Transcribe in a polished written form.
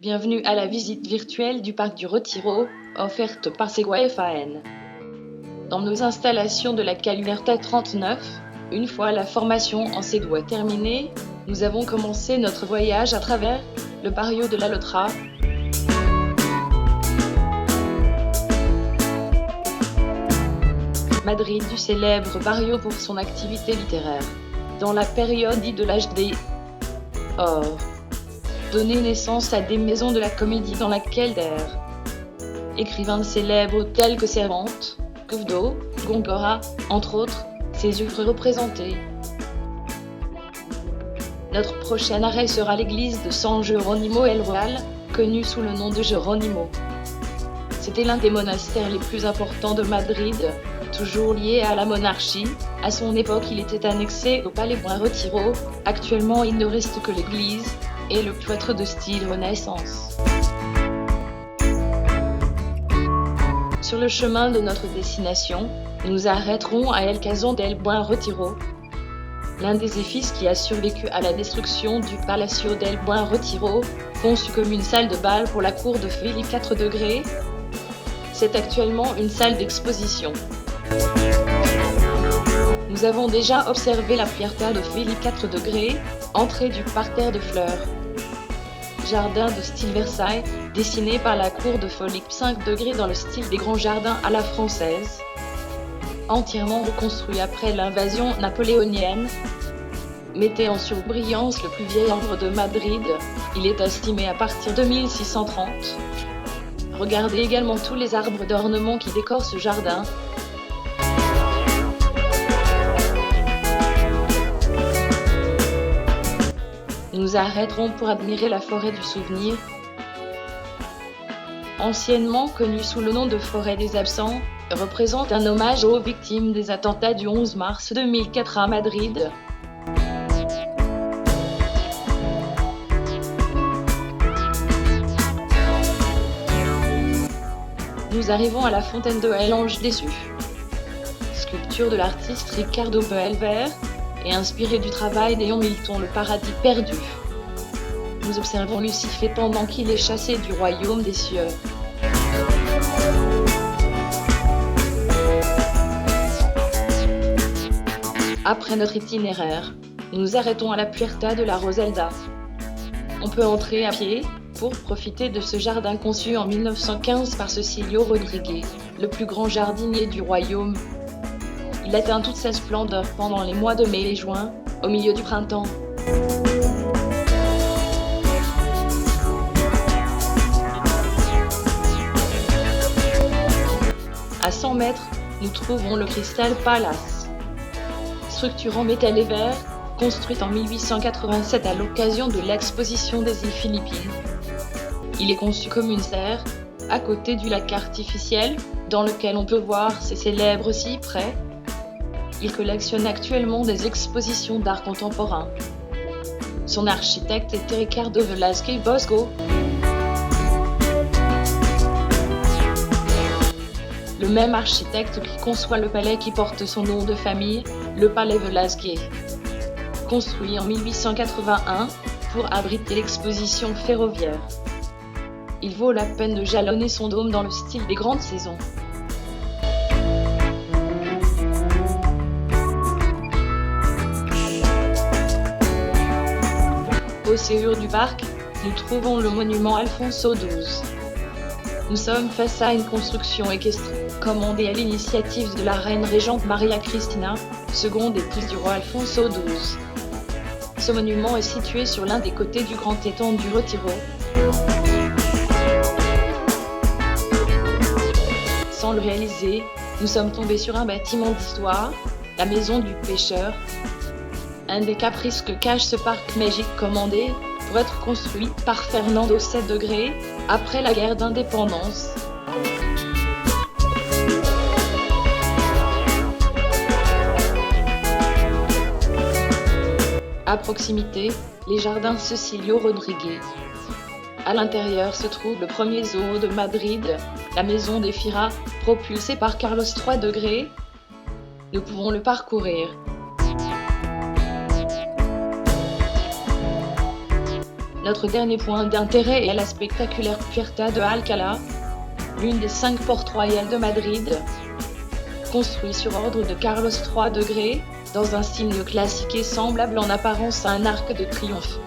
Bienvenue à la visite virtuelle du parc du Retiro, offerte par Segway FAN. Dans nos installations de la Calumerta 39, une fois la formation en Segway terminée, nous avons commencé notre voyage à travers le barrio de la Lotra. Madrid, du célèbre barrio pour son activité littéraire. Dans la période dite de l'âge des or, donné naissance à des maisons de la comédie dans laquelle écrivains célèbres tels que Cervantes, Quevedo, Góngora, entre autres, ses œuvres représentées. Notre prochain arrêt sera l'église de San Jerónimo el Real, connue sous le nom de Jerónimo. C'était l'un des monastères les plus importants de Madrid, toujours lié à la monarchie. À son époque, il était annexé au palais Buen Retiro. Actuellement, il ne reste que l'église et le cloître de style Renaissance. Sur le chemin de notre destination, nous nous arrêterons à El Casón del Buen Retiro, l'un des édifices qui a survécu à la destruction du Palacio del Buen Retiro, conçu comme une salle de bal pour la cour de Philippe IV. C'est actuellement une salle d'exposition. Nous avons déjà observé la Puerta de Philippe IV, entrée du parterre de fleurs. Jardin de style Versailles, dessiné par la cour de Philippe V dans le style des grands jardins à la française. Entièrement reconstruit après l'invasion napoléonienne, mettait en surbrillance le plus vieil arbre de Madrid. Il est estimé à partir de 1630. Regardez également tous les arbres d'ornement qui décorent ce jardin. Nous nous arrêterons pour admirer la forêt du souvenir. Anciennement connue sous le nom de forêt des absents, représente un hommage aux victimes des attentats du 11 mars 2004 à Madrid. Nous arrivons à la fontaine de El Ange déçu. Sculpture de l'artiste Ricardo Boelver et inspirée du travail d'Léon Milton, Le paradis perdu. Nous observons Lucifer pendant qu'il est chassé du royaume des cieux. Après notre itinéraire, nous nous arrêtons à la Puerta de la Rosaleda. On peut entrer à pied pour profiter de ce jardin conçu en 1915 par Cecilio Rodríguez, le plus grand jardinier du royaume. Il atteint toute sa splendeur pendant les mois de mai et juin, au milieu du printemps. À 100 mètres, nous trouvons le Crystal Palace. Structure en métal et verre, construite en 1887 à l'occasion de l'exposition des îles Philippines. Il est conçu comme une serre, à côté du lac artificiel, dans lequel on peut voir ses célèbres cyprès. Il collectionne actuellement des expositions d'art contemporain. Son architecte était Ricardo Velázquez Bosco. Le même architecte qui conçoit le palais qui porte son nom de famille, le palais Velázquez. Construit en 1881 pour abriter l'exposition ferroviaire. Il vaut la peine de jalonner son dôme dans le style des grandes saisons. Au séjour du parc, nous trouvons le monument Alfonso XII. Nous sommes face à une construction équestre, commandée à l'initiative de la reine régente Maria Cristina, seconde épouse du roi Alfonso XII. Ce monument est situé sur l'un des côtés du grand étang du Retiro. Sans le réaliser, nous sommes tombés sur un bâtiment d'histoire, la maison du pêcheur, un des caprices que cache ce parc magique commandé pour être construit par Fernando VII après la guerre d'indépendance. À proximité, les jardins Cecilio Rodríguez. À l'intérieur se trouve le premier zoo de Madrid, la maison des Fira, propulsée par Carlos III. Nous pouvons le parcourir. Notre dernier point d'intérêt est la spectaculaire Puerta de Alcalá, l'une des 5 portes royales de Madrid, construit sur ordre de Carlos III de Grey, dans un style néoclassique et semblable en apparence à un arc de triomphe.